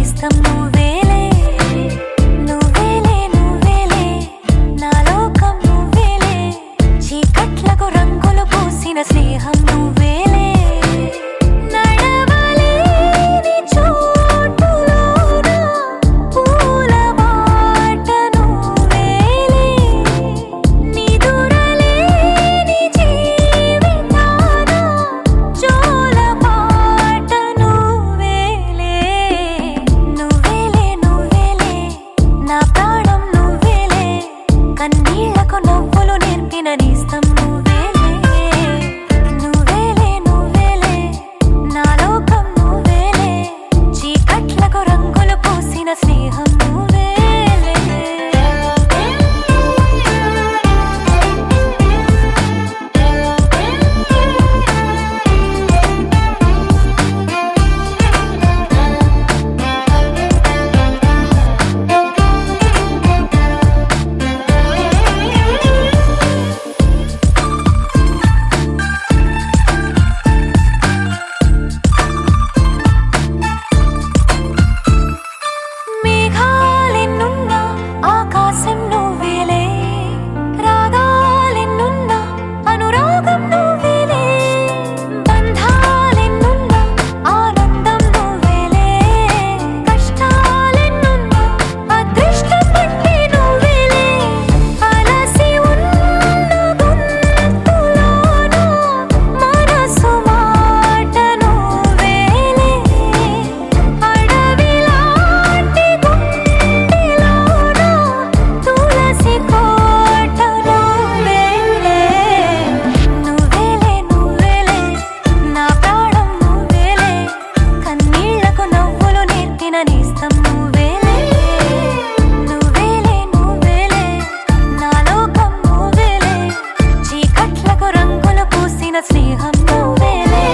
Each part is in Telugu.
నేస్తం నువ్వేలే నువ్వేలే నువ్వేలే నా లోకం నువ్వేలే చీకట్లకు రంగులు పూసిన స్నేహం నువ్వేలే నడవలేని చోటులోన పూల బాట నువ్వేలే నిదురలేని జీవితాన జోల పాట నువ్వేలే నువ్వేలే నువ్వేలే నా ప్రాణం నువ్వేలే కన్నీళ్లకు నవ్వులు నేర్పిన నేస్తం నువ్వేలే నువ్వేలే నువ్వేలే నా లోకం నువ్వేలే చీకట్లకు రంగులు పూసిన స్నేహం నువ్వేలే మేఘాలెన్నున్నా ఆకాశం నువ్వేలే రాగాలెన్నున్నా అనురాగం నువ్వేలే బంధాలెన్నున్నా ఆనందం నువ్వేలే కష్టాలెన్నున్నా అదృష్టం అంటే నువ్వేలే అలసి ఉన్న గొంతులోన మనసు మాట నువ్వేలే అడవిలాంటి గుండెలోన తులసి కోట నువ్వేలే నువ్వేలే నువ్వేలే నా ప్రాణం నువ్వేలే కన్నీళ్లకు నవ్వులు నేర్పిన నేస్తం నువ్వేలే నువ్వేలే నువ్వేలే నా లోకం నువ్వేలే చీకట్లకు రంగులు పూసిన స్నేహం నువ్వేలే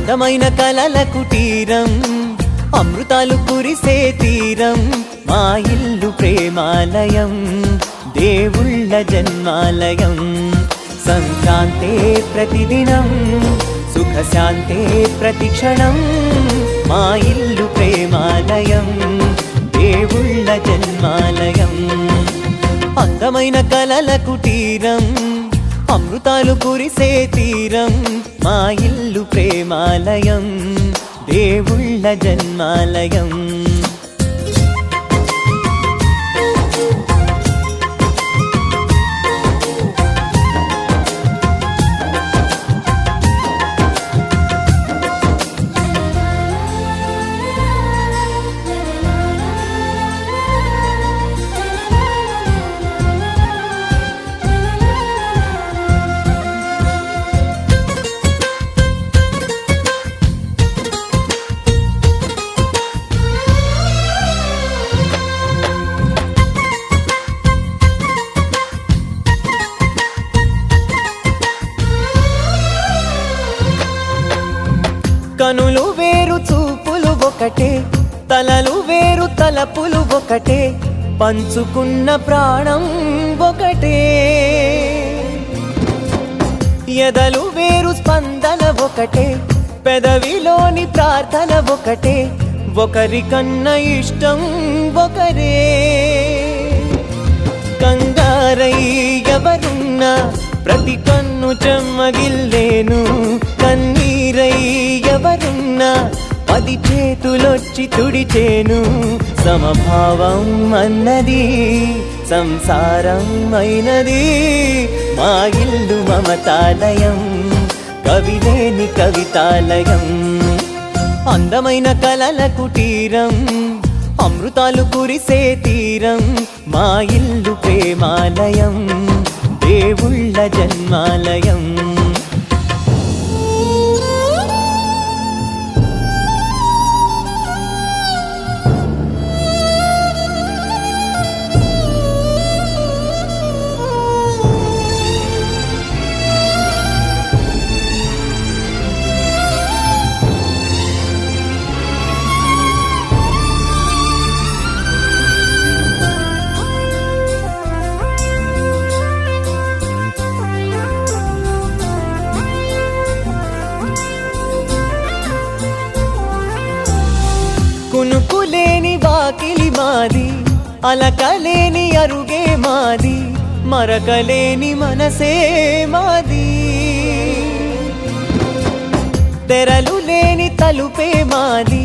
అందమైన కలల కుటీరం, అమృతాలు కురిసే తీరం, మా ఇల్లు ప్రేమాలయం, దేవుళ్ళ జన్మాలయం. సంక్రాంతే ప్రతిదినం, సుఖశాంతే ప్రతిక్షణం, మా ఇల్లు ప్రేమాలయం, దేవుళ్ళ జన్మాలయం. అందమైన కలల కుటీరం, అమృతాలు కురిసే తీరం, మా ఇల్లు ప్రేమాలయం, దేవుళ్ళ జన్మాలయం. కనులు వేరు చూపులు ఒకటే, తలలు వేరు తలపులు ఒకటే, పంచుకున్న ప్రాణం ఒకటే. ఎదలు వేరు స్పందన ఒకటే, పెదవిలోని ప్రార్థన ఒకటే, ఒకరికన్నా ఇష్టం ఒకరే. కంగారై ఎవరున్నా ప్రతి కన్ను చెమ్మగిల్లేను, కన్నీరై ఎవరున్నా 10 చేతులొచ్చి తుడిచేను. సమభావం అన్నది సంసారం అయినది, మా ఇల్లు మమతాలయం, కవిలేని కవితాలయం. అందమైన కలల కుటీరం, అమృతాలు కురిసే తీరం, మా ఇల్లు ప్రేమాలయం, దేవుళ్ళ జన్మాలయం. కునుకులేని వాకిలి మాది, అలకలేని అరుగే మాది, మరకలేని మనసే మాది. తెరలు లేని తలుపే మాది,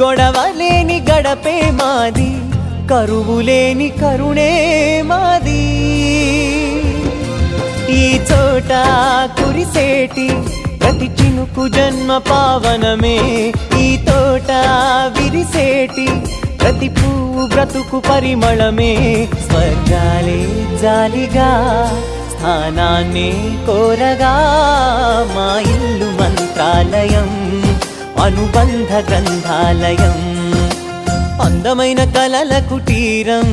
గొడవ లేని గడపే మాది, కరువు లేని కరుణే మాది. ఈ చోట కురిసేటి ప్రతి చినుకు జన్మ పావనమే, ఈ తోట విరిసేటి ప్రతి పువ్వు బ్రతుకు పరిమళమే. స్వర్గాలే జాలిగా స్థానాన్ని కోరగా, మా ఇల్లు మంత్రాలయం, అనుబంధ గ్రంథాలయం. అందమైన కలల కుటీరం,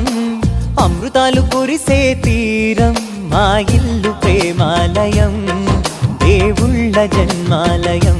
అమృతాలు కురిసే తీరం, మా ఇల్లు ప్రేమాలయం, దేవుళ్ళ జన్మాలయం.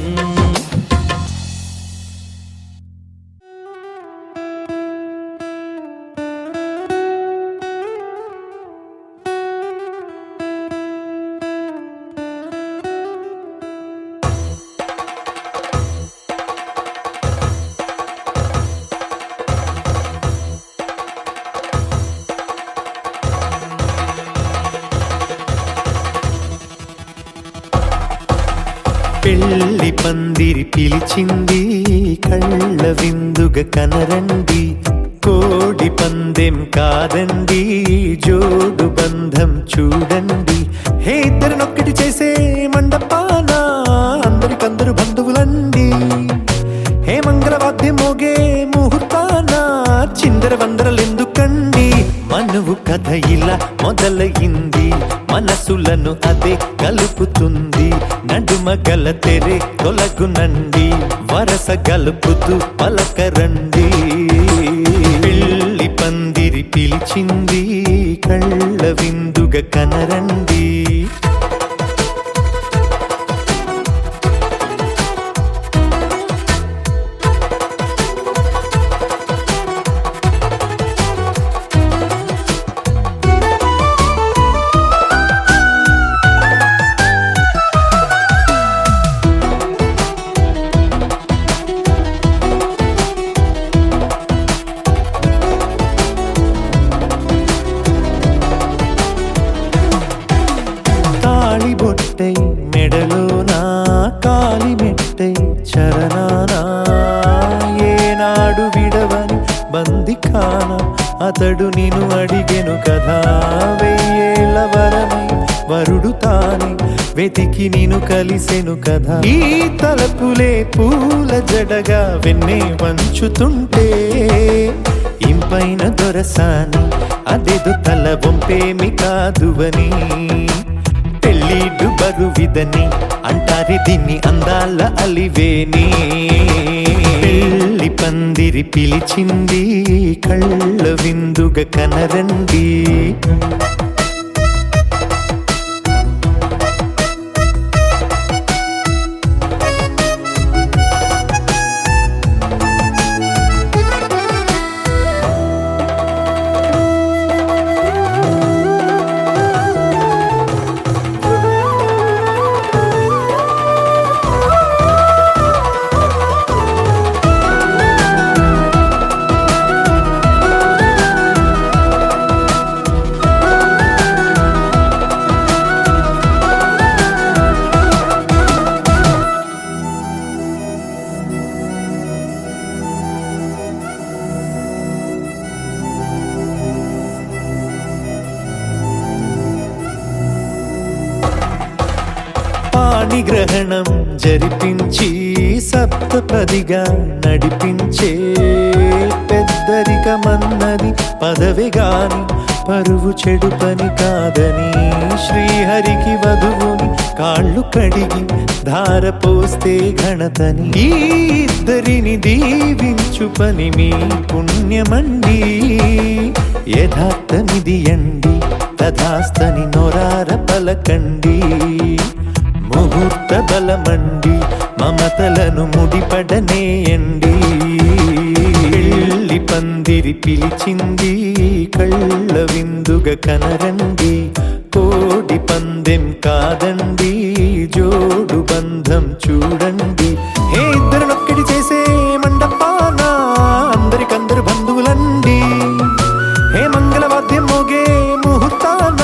పెళ్లి పందిరి పిలిచింది, కళ్ళ విందుగ కనరండి, కోడి పందెం కాదండి, జోడు బంధం చూడండి. హే ఇద్దరినొక్కటి చేసే మండపాన అందరికందరు బంధువులండి. హే మంగళవాద్యం మోగే ముహూర్తాన చిందర వందరలెందుకండి. మనువు కథ ఇలా మొదలయింది, మనసులను అదే కలుపుతుంది. నడుమ గల తెరే తొలగునండి, వరస గలుపుతూ పలకరండి. పెళ్లి పందిరి పిలిచింది, కళ్ళ విందుగ కనరండి. మెట్టై మెడలో నా కాలి మెట్టై చరణానా ఏనాడు విడవని బందిఖాన అతడు నిన్ను అడిగెను కదా వెయ్యేళ్ళ వరమై వరుడు తానే వెతికి నిన్ను కలిసెను కదా ఈ తలపులే పూల జడగా వెన్నే వంచుతుంటే ఇంపైన దొరసాని అదేదో తల వంపేమి కాదువని పెళ్ళిడు బరువిదని అంటారే దీన్ని అందాల అలివేని పెళ్ళి పందిరి పిలిచింది కళ్ళ విందుగా కనరండి పాణిగ్రహణం జరిపించి సప్తపదిగా నడిపించే పెద్దరికమన్నది పదవి గాని పరువు చెడు పని కాదని శ్రీహరికి వధువుని కాళ్ళు కడిగి ధార పోస్తే ఘనతని ఈ ఇద్దరిని దీవించు పని మీ పుణ్యమండి యథార్థమిది అండి తథాస్తని నొరార పలకండి ముహూర్త బలమండి మమతలను ముడిపడనేయండి పెళ్ళి పందిరి పిలిచింది కళ్ళ విందుగా కనరండి కోడి పందెం కాదండి జోడు బంధం చూడండి హే ఇద్దరినొక్కడి చేసే మండపాన అందరికందరు బంధువులండి హే మంగళవాద్యం మోగే ముహూర్తాన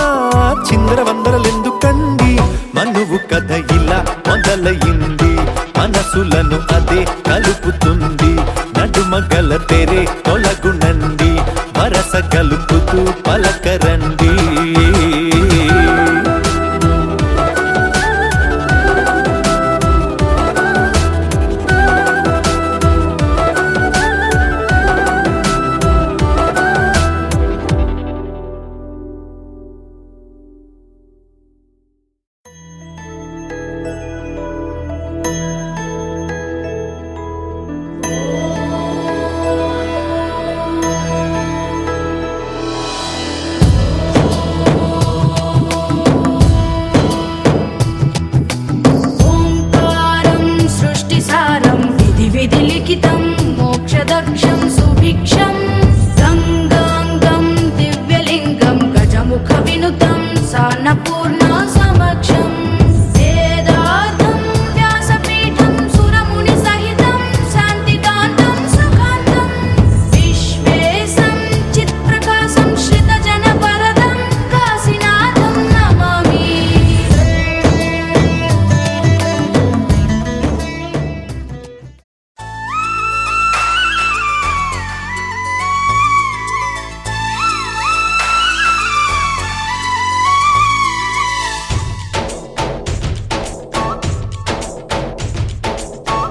చిందర వందరలెందుకండి మనువు కథ ఇలా మొదలయింది మనసులను అదే కలుపుతుంది నడుమగల తెరే తొలగునండి వరస కలుపుతూ పలకరండి मोक्षदक्षं सुभिक्षं गङ्गाङ्गं दिव्यलिङ्गं गजमुखविनुतं सान्नपूर्णा समक्षं वेदार्थं व्यासपीठं सुरमुनिसहितं शान्तिकान्तं सुखान्तं विश्वेशं चित्प्रकाशं श्रितजनवरदं काशीनाथं नमामि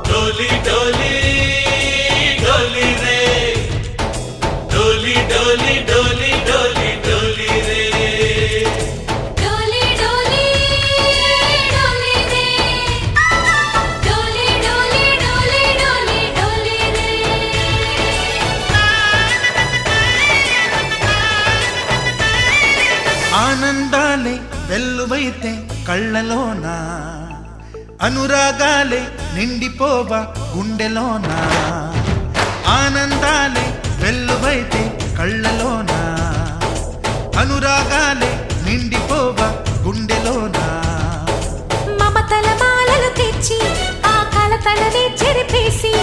डोली डोली डोली रे डोली डोली डोली डोली डोली रे डोली डोली डोली रे डोली डोली डोली डोली डोली रे ఆనందాలే వెల్లువైతే కళ్ళలోనా అనురాగాలే నిండిపోవా గుండెలోనా ఆనందాలే వెల్లువైతే కళ్ళలోనా అనురాగాలే నిండిపోవా గుండెలోనా మమతల మాలలు తెచ్చి ఆ కలతలని చెరిపేసి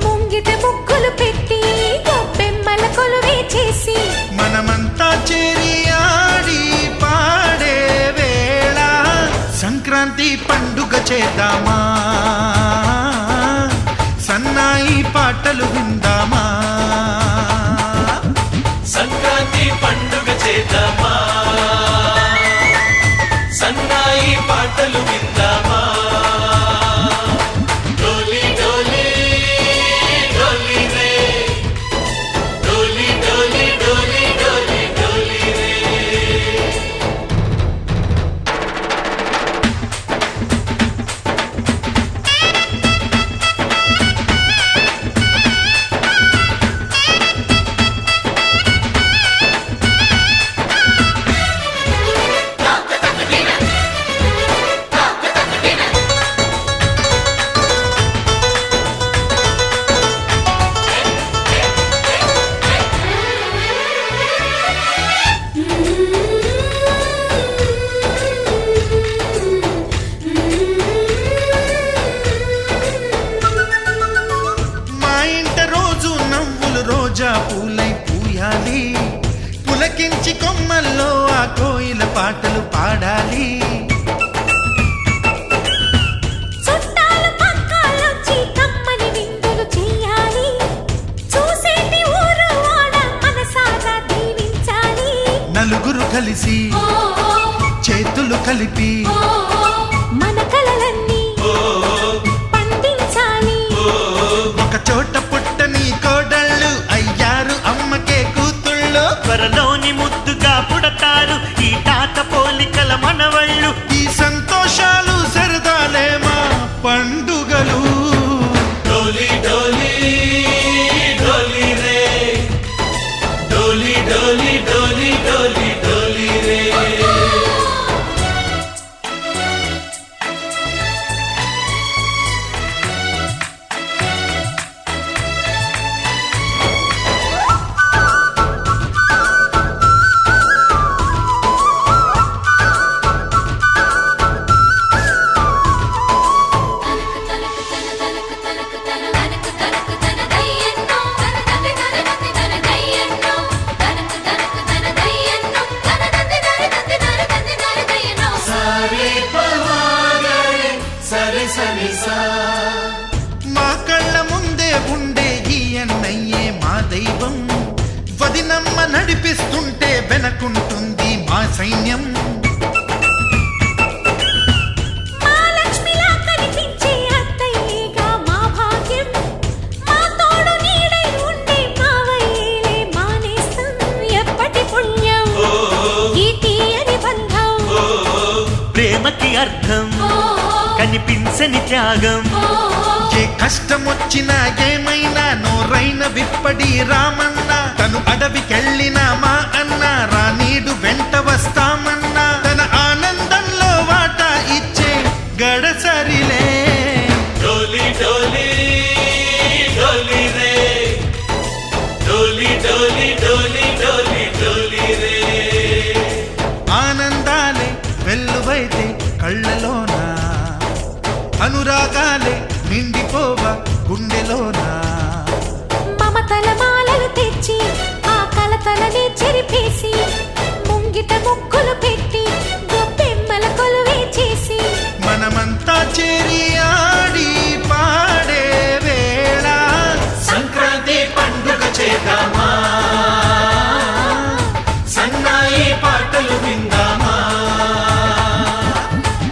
ముంగిట ముగ్గులు పెట్టి గొప్పెమ్మల కొలువే చేసి మనమంతా చేరి ఆడి పాడే వేళ సంక్రాంతి సంక్రాంతి పండుగ చేద్దామా, సన్నాయి పాటలు విందామా. సంక్రాంతి పండుగ చేద్దామా, సన్నాయి పాటలు విందామా. డోలి డోలి డోలి రే, డోలి డోలి డోలి డోలి డోలి రే. మా ఇంట రోజు నవ్వులు రోజా పూలై పూయాలి, పులకించి కొమ్మల్లో ఆ కోయిల పాటలు పాడాలి. చుట్టాలు పక్కాలొచ్చి కమ్మని విందులు చెయ్యాలి, చూసేటి ఊరు వాడ మనసారా దీవించాలి. నలుగురు కలిసి చేతులు కలిపి మన కలలన్నీ పండించాలి. ఒక చోట పుట్టని కోడళ్ళు అయ్యారు అమ్మకే కూతుళ్ళు. త్వరలోని ముద్దుగా పుడతారు ఈ తాత పోలికల మనవళ్ళు. ఈ సంతోషాలు సరదాలే మా పండుగలు. డోలి డోలి డోలి రే, డోలి డోలి డోలి డోలి డోలి రే. సరి సరి సా. మా కళ్ళ ముందే ఉండే ఈ అన్నయ్యే మా దైవం. వదినమ్మ నడిపిస్తుంటే వెనకుంటుంది మా సైన్యం. మా లక్ష్మిలా కనిపించే అత్తయ్యేగా మా భాగ్యం, మా తోడు నీడై ఉండే మావయ్యేలే మా నేస్తం. ఎప్పటి పుణ్యం ఈ తీయని బంధం, ప్రేమకి అర్థం కనిపించని త్యాగం. ఏ కష్టం వచ్చినా ఏమైనా నోరైన విప్పడి రామన్న. తను అడవికెళ్ళిన మా అన్న రానీడు వెంట వస్తామన్నా. తన ఆనందంలో వాటా ఇచ్చే గడసరిలే. డోలి డోలి డోలి రే, డోలి డోలి డోలి డోలి డోలి రే. ఆనందాలే వెల్లువైతే కళ్ళలోన, అనురాగాలే నిండిపోవా గుండెలోన. మమతల మాలలు తెచ్చి ఆ కలతలని చెరిపేసి, ముంగిట ముక్కులు పెట్టి గొప్పెమ్మల కొలువే చేసి, మనమంతా చేరి ఆడి పాడే వేళ సంక్రాంతి పండుగ చేద్దామా, సన్నాయి పాటలు విందామా.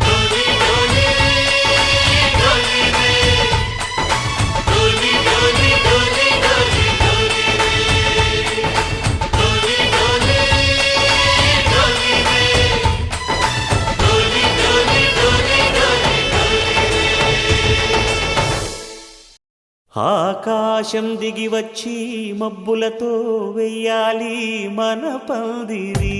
డోలి డోలి డోలి రే, డోలి డోలి డోలి డోలి డోలి రే, డోలి డోలి డోలి రే, డోలి డోలి డోలి డోలి డోలి రే. ఆకాశం దిగి వచ్చి మబ్బులతో వెయ్యాలి మన పందిరి.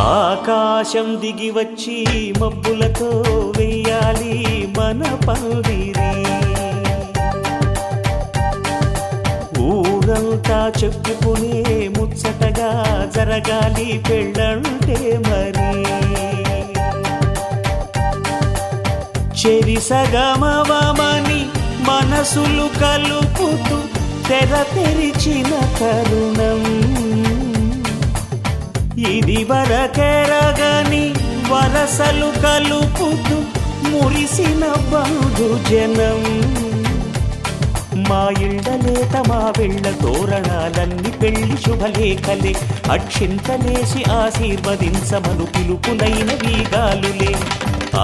ఆకాశం దిగి వచ్చి మబ్బులతో వెయ్యాలి మన పందిరి. ఊర ఊరంతా చెప్పుకునే ముచ్చటగా జరగాలి పెళ్ళంటే మరి చెరిసగమవమని మనసులు కలుపుతూ తెర తెరిచిన తరుణం ఇది వరకెరగని వరసలు కలుపుతూ మురిసిన బంధుజనం మా ఇళ్ళలేత మా వెళ్ళ తోరణాలన్నీ పెళ్లి శుభలేఖలే అక్షింతలేసి ఆశీర్వదించమను పిలుపులైన వీగాలులే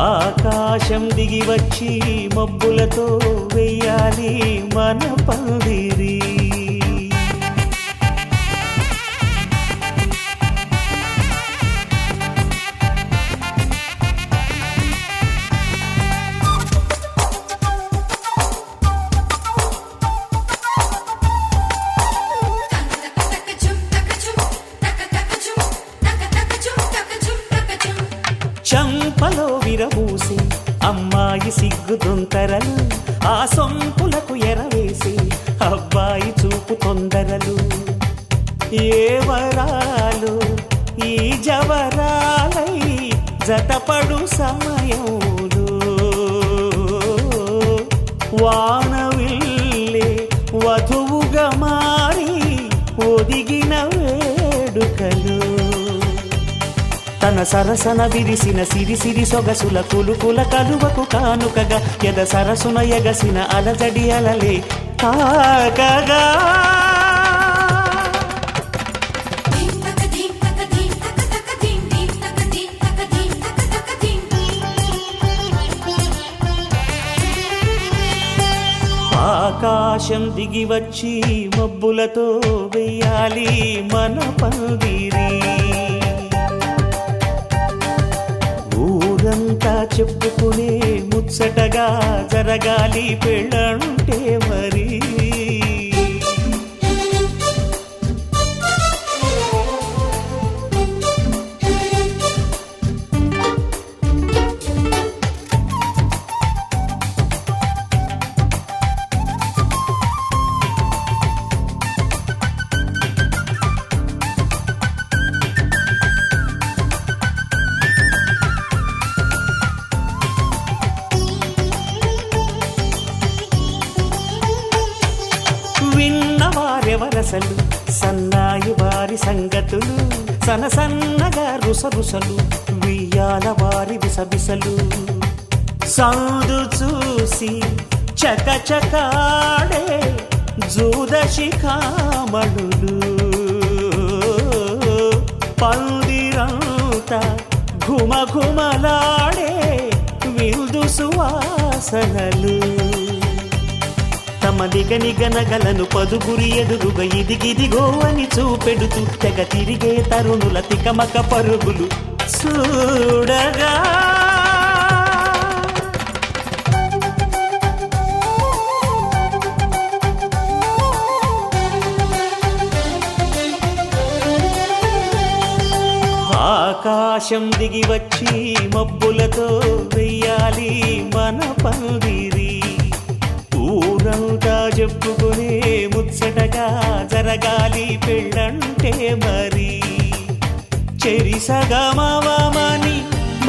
ఆకాశం దిగి వచ్చి మబ్బులతో వెయ్యాలి మన పందిరి చంపలో విరబూసి అమ్మాయి సిగ్గుదొంతరలు ఆ సొంపులకు ఎరవేసి అబ్బాయి చూపు తొందరలు ఏ వరాలు ఈ జవరాలై జతపడు సమయంలో వానవిల్లే వధువుగా మారి ఒదిగిన వేడుకలు తన సరసన విరిసిన సిరిసిరి సొగసుల కులుకుల కలువకు కానుకగా ఎద సరసున ఎగసిన అలజడి అలలే తాకగా ఆకాశం దిగి వచ్చి మబ్బులతో వెయ్యాలి మన పందిరి ఊరంతా చెప్పుకునే ముచ్చటగా జరగాలి పెళ్ళంటే మరి విన్నవారెవరసలు సన్నాయి వారి సంగతులు సనసన్నగా రుసరుసలు వియ్యాల వారి విసబిసలు సౌదు చూసి చకచకాడే జూదశిఖామణులు పందిరంతా ఘుమఘుమలాడే విందు సువాసనలు తమ నిగనిగనగలను పదుగురి ఎదురుగా ఇదిగిదిగో అని చూపెడుతూ తెగ తిరిగే తరుణుల తికమక పరుగులు చూడగా ఆకాశం దిగి వచ్చి మబ్బులతో వెయ్యాలి మన పందిరి ఊరంతా చెప్పుకునే ముచ్చటగా జరగాలి పెళ్ళంటే మరి చెరిసగమవమని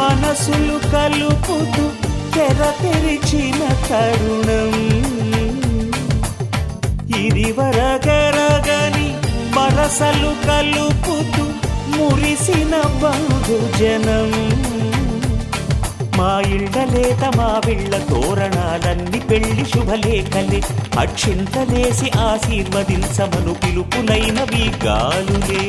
మనసులు కలుపుతూ తెర తెరిచిన తరుణం ఇది వరగరగని వరసలు కలుపుతూ మురిసిన బంధుజనం మా ఇళ్ళలేత మా విళ్ళ తోరణాలన్నీ పెళ్లి శుభలేఖలే అక్షింతలేసి ఆశీర్వదించమను పిలుపులైనవి గాలులే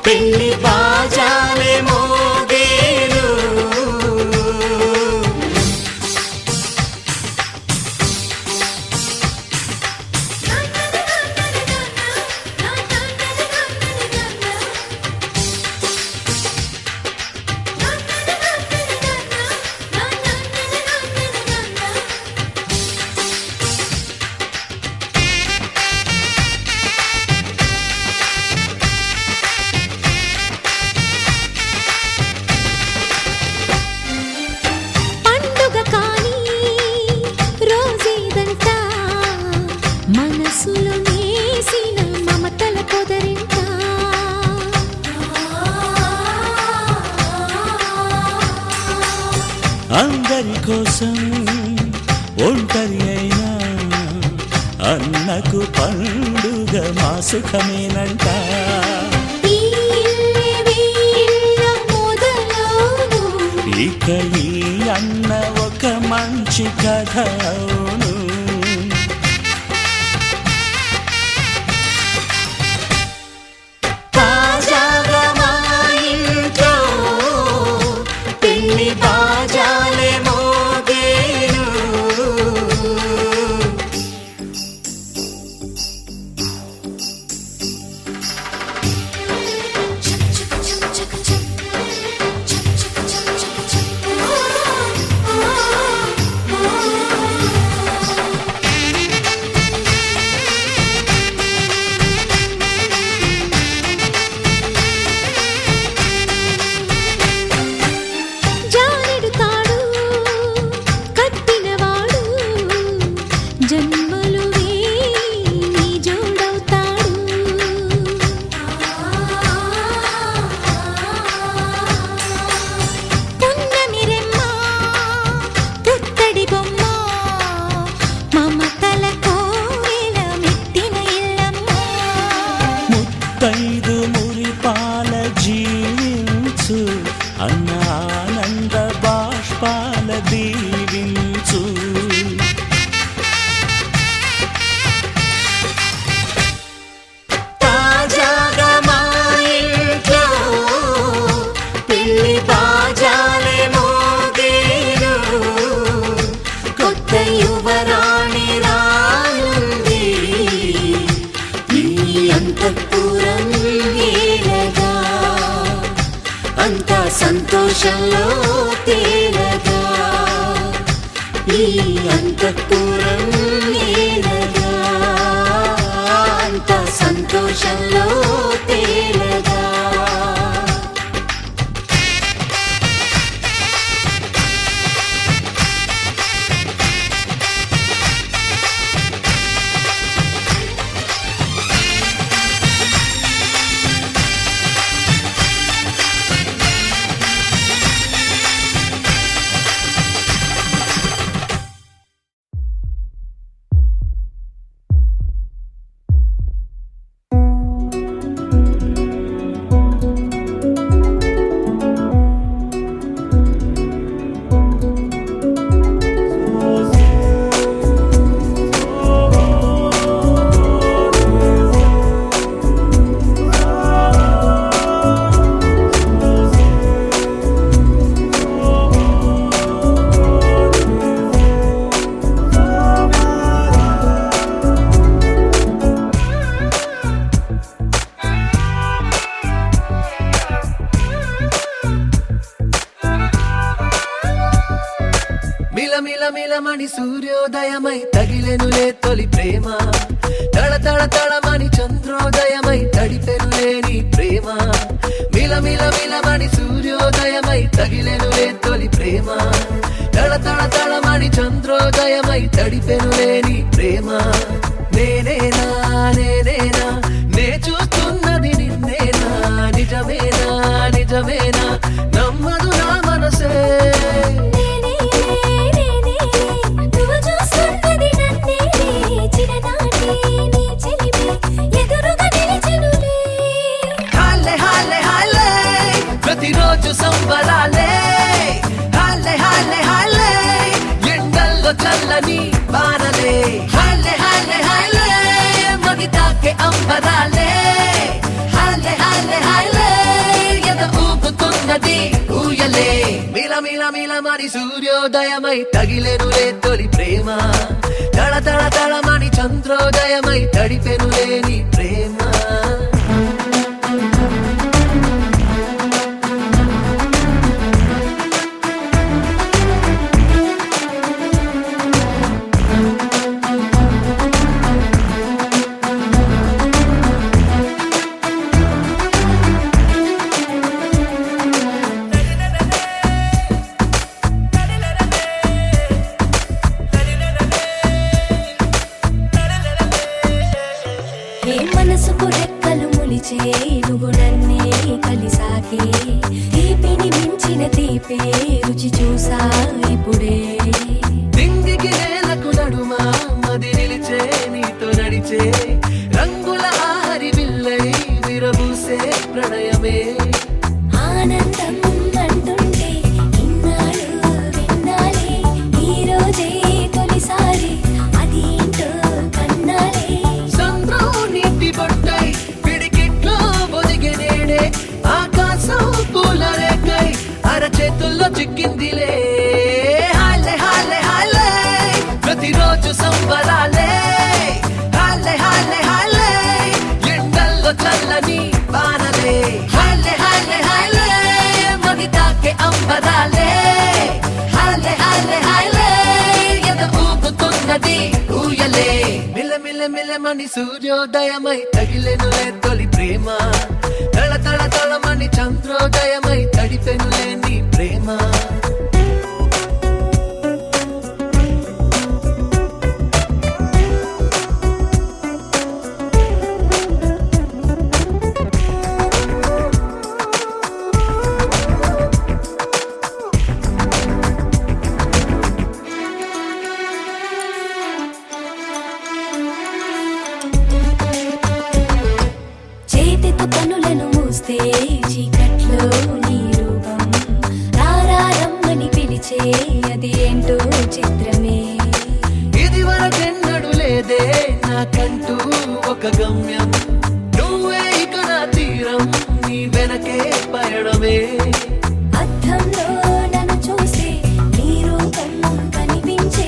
పెళ్లి బాజాలే మోగేను. పండుగ కాని రోజేదంట మనసులో నేసిన మమతల పొదరింట అందరి కోసం ఒంటరి అయినా అన్నకు పండుగ మా సుఖమేనంట. ఈ ఇల్లే వీళ్ళ మొదలవును. ఇక ఈ అన్న ఒక మంచి కథ అవును. తాజాగా మా ఇంట్లో పెళ్లి బాజాలే మోగేను. జానెడు తాడు కట్టినవాడు జన్మలు వేయి జోడవుతాడు. పున్నమి రెమ్మ పుత్తడి బొమ్మ మమతల కోవెల మెట్టిన ఇల్లమ్మ. ముత్తైదు మురిపాల జీవించు అన్న ఆనంద బాష్పాల దీవించు. తాజాగా మా ఇంట్లో పెళ్లి బాజాలే మోగేను. కొత్త యువరాణి రానుంది ఈ అంతఃపురం ఏలగా. అంతా సంతోషంలో తేలగా ఈ అంతఃపురం ఏలగా. అంతా సంతోషంలో తేలగా. మిలమిలమని సూర్యోదయమై తగిలెనులే తొలి ప్రేమ. తడ తడ తడమని చంద్రోదయమై తడిపెనులే నీ ప్రేమ. మిలమిలమని సూర్యోదయమై తగిలెనులే తొలి ప్రేమ. తడ తడ తడమని చంద్రోదయమై తడిపెనులే నీ ప్రేమ. నేనేనా నేనేనా నే చూస్తున్నది నిన్నేనా. నిజమేనా నిజమేనా నమ్మదు నా మనసే. ప్రతిరోజు సంబరాలే హాలే హాలే హాలే ఎండల్లో చల్లని బాణలే. హాలే హాలే హాలే మగి తాకే అంబరాలే. హాలే హాలే హాలే మిలమని సూర్యోదయమై తగిలెనులే తొలి ప్రేమ తళ తళ తళమని చంద్రోదయమై తడిపెనులే నీ ప్రేమ ఏ మనసుకు రెక్కలు ములిచే నువ్వు నన్నే కలిసాకే తీపిని మించిన తీపే రుచి చూసా ఇప్పుడే దింగికి నేలకు నడుమా మది నిలిచే నీతో నడిచే రంగుల ఆరి విల్లై విరబూసే ప్రణయమే ఆనందం అంటుంటే ఇన్నాళ్ళు విన్నాలే ఈ రోజే తొలిసారి అది ఏంటో కన్నాలే చంద్రం నీటి బొట్టై పిడికిట్లో ఒదిగే నేడే ఆకాశం పూల రేకై అరచేతుల్లో చిక్కిందిలే హాలే హాలే హాలే ప్రతిరోజు సంబరాలే హాలే హాలే హాలే ఎండల్లో చల్లని వానలే హాలే హాలే హాలే మది తాకే అంబరాలే హాలే హాలే హాలే ఎద ఊగుతున్నది ఊయలే మిల మిల మిలమని సూర్యోదయమై తగిలెనులే తొలి ప్రేమ తళ తళ తళమని చంద్రోదయమై తడిపెనులే నీ ప్రేమ చేతితో కనులను మూస్తే చీకట్లో నీ రూపం రారమ్మని పిలిచే అది ఏంటో చిత్రమే ఇది వరకెన్నడు లేదే నాకంటూ ఒక గమ్యం నువ్వే ఇక నా తీరం నీ వెనకే పయడమే అద్దంలో నన్ను చూస్తే నీ రూపం కనిపించే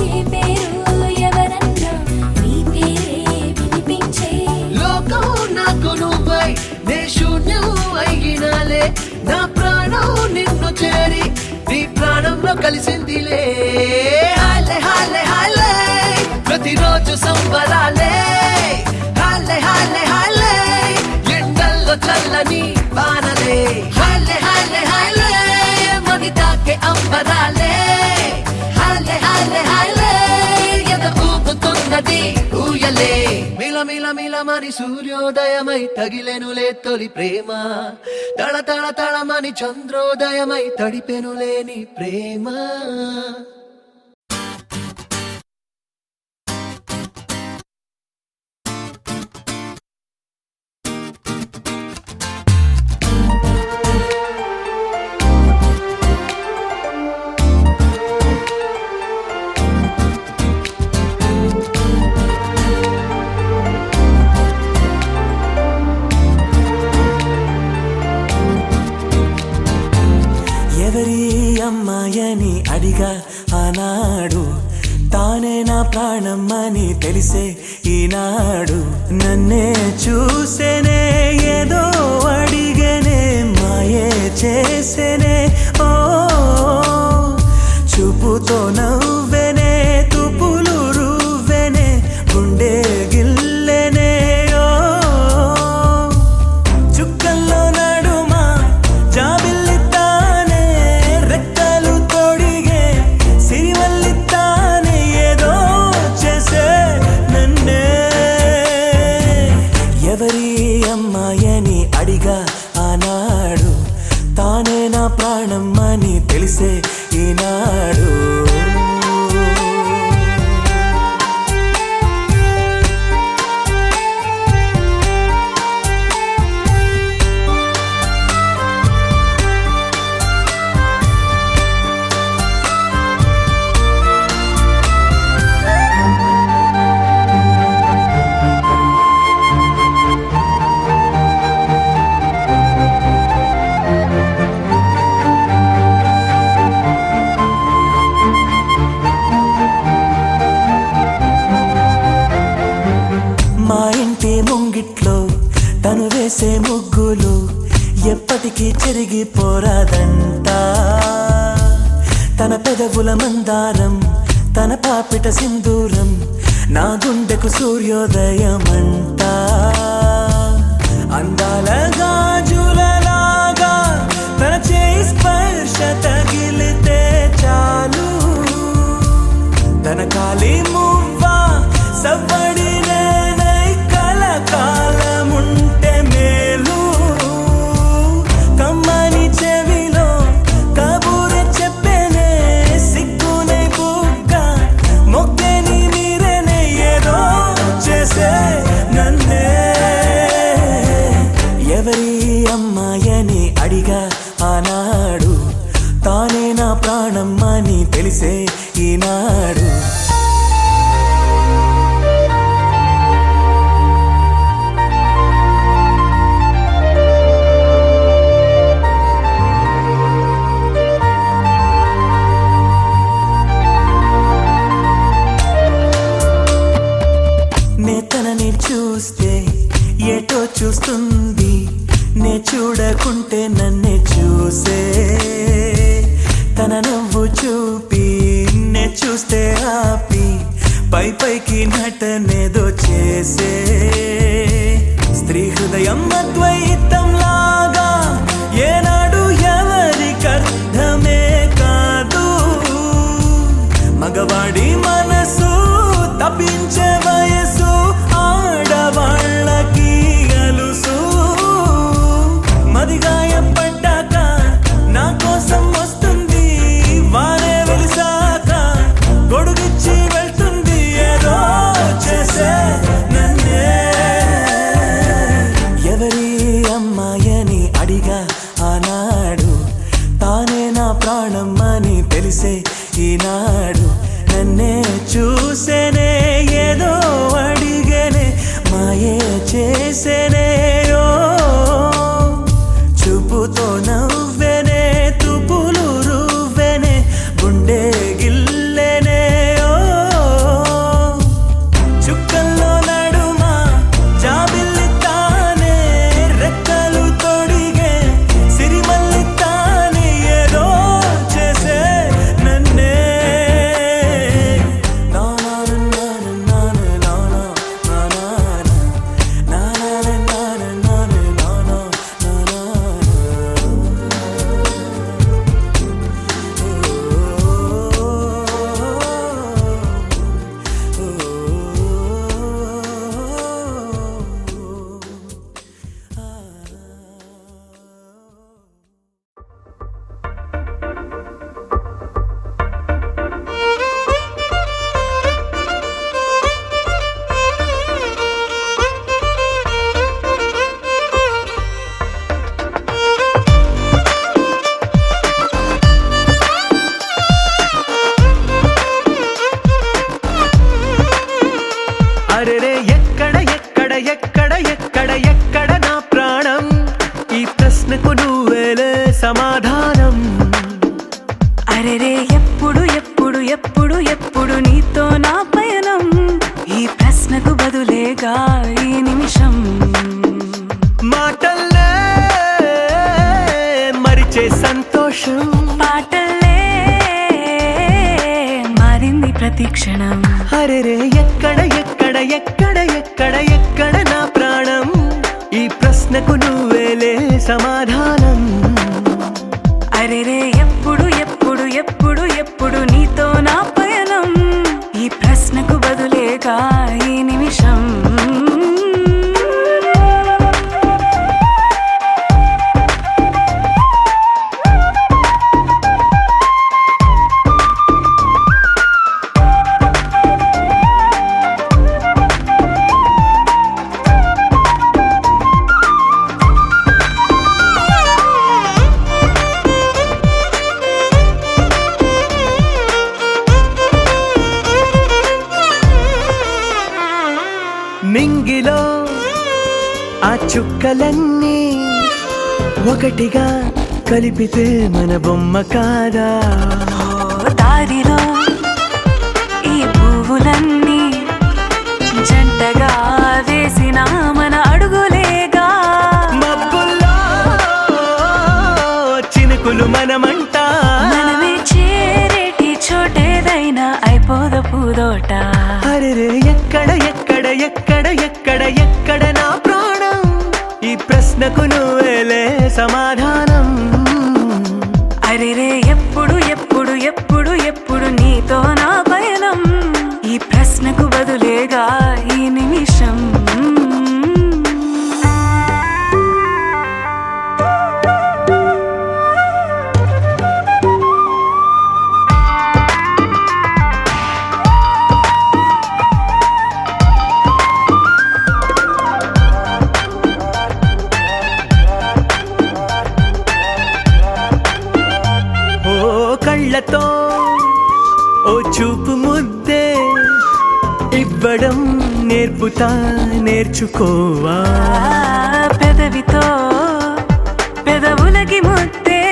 ఏ పేరు ఎవరన్నా నీ పేరే వినిపించే లోకం నాకు నువ్వై నే శూన్యం అయినాలే నా ప్రాణం నిన్ను చేరి నీ ప్రాణంలో కలిసిందిలే హాలే హాలే హాలే ప్రతిరోజు సంబరాలే హాలే హాలే హాలే ఎండల్లో చల్లని వానలే హాలే హాలే హాలే మది తాకే అంబరాలే హాలే హాలే హాలే ఎద ఊగుతున్నది ఊయలే మిల మిల మిలమని సూర్యోదయమై తగిలెనులే తొలి ప్రేమ తళ తళ తళమని చంద్రోదయమై తడిపెనులే నీ ప్రేమ ఎవరి అమ్మాయని అడిగా ఆనాడు తానే నా ప్రాణమ్మని తెలిసే ఈనాడు నన్నే చూసేనే ఏదో అడిగనే మాయే చేసేనే ఓ చూపుతో నవ్వెనే తుపులు రువ్వెనే గుండె గిల్లెనే ఓ చుక్కల్లో నడుమా జాబిల్లితానే రెక్కలు తొడిగే సిరివల్లితానే ఏదో చేసే నన్నే ఎవరి అమ్మాయని అడిగా ఆనాడు తానే నా ప్రాణమ్మని తెలిసే ఈనాడు కౌగిట్లో తను వేసే ముగ్గులు ఎప్పటికీ చెరిగిపోరాదంట. తన పెదవుల మందారం, తన పాపిట సింధూరం, నా గుండెకు సూర్యోదయమంట. అందాల గాజులలాగా తన చేయి స్పర్శ తగిలితే చాలు. తన కాలి మువ్వ సవ్వడి నేనై కలకాలముంటే మేలు. కమ్మని చెవిలో కబూరె చెప్పేనే సిగ్గునే బుగ్గ మొగ్గని మీరేనే ఏదో చేసే నన్నే. ఎవరి అమ్మాయని అడిగా ఆనాడు, తానే నా ప్రాణం అని తెలిసే ఈనాడు. తనని చూస్తే ఏటో చూస్తుంది, నే చూడకుంటే నన్నే చూసే. తన నవ్వు చూపి నే చూస్తే ఆపి పై పైకి నటనేదో చేసే. స్త్రీ హృదయం అద్వైతం లాగా ఏనాడు ఎవరికర్థమే కాదు. మగవాడి మనసు తప్పించే వయసు ఆడవాళ్ళకి అలుసు. మదిగాయపడ్డాక నా కోసం వస్తుంది, వారే వెలిసాక గొడుగిచ్చి వెళ్తుంది. ఏదో చేసే నన్నే. ఎవరి అమ్మాయని అడిగా ఆనాడు, తానే నా ప్రాణం అని తెలిసే ఈనాడు. నన్నే చూసేనే ఏదో అడిగేనే మాయే చేసేనే. ఓ చూపుతో నవ్వేనే తుపులు రువ్వేనే గుండె గిల్లేనే. ఓ చుక్కల్లో నడుమా జాబిల్లి తానే రెక్కలు తొడిగే సిరిమల్లి తానే ఏదో చేసే నన్నే. అరెరే ఎక్కడ ఎక్కడ ఎక్కడ ఎక్కడ ఎక్కడ నా ప్రాణం, ఈ ప్రశ్నకు నువ్వేలే సమాధానం. అరెరే ఎప్పుడు ఎప్పుడు ఎప్పుడు ఎప్పుడు నీతో నా పయనం, ఈ ప్రశ్నకు బదులేగా ఈ నిమిషం. మాటల్లే మరిచే సంతోషం, పాటల్లే మారింది ప్రతి క్షణం. అరెరే ఎక్కడ ఎక్కడ ఎక్కడ ఎక్కడ ఎక్కడ నా ప్రాణం, ఈ ప్రశ్నకు నువ్వేలే సమాధానం. అరెరే ఎప్పుడు ఎప్పుడు ఎప్పుడు ఎప్పుడు నీతో నా పయనం, ఈ ప్రశ్నకు బదులేగా ఈ నిమిషం. నింగిలో ఆ చుక్కలన్నీ ఒకటిగా కలిపితే మన బొమ్మ కాదా. దారిలో ఈ పువ్వులన్నీ జంటగా వేసిన మన అసలు మనమంట మనమే చేరేటి చోటేదైనా అయిపోద పూదోట. అరెరే ఎక్కడ ఎక్కడ ఎక్కడ ఎక్కడ ఎక్కడ నా ప్రాణం, ఈ ప్రశ్నకు నువ్వేలే సమాధానం. అరెరే ఎప్పుడు ఎప్పుడు ఎప్పుడు ఎప్పుడు నీతో నా పయనం, ఈ ప్రశ్నకు బదులేగా ఈ నిమిషం. కళ్ళతో ఓ చూపు ముద్దే ఇవ్వడం నేర్పుతా, నేర్చుకోవా. పెదవితో పెదవులకి ముద్దే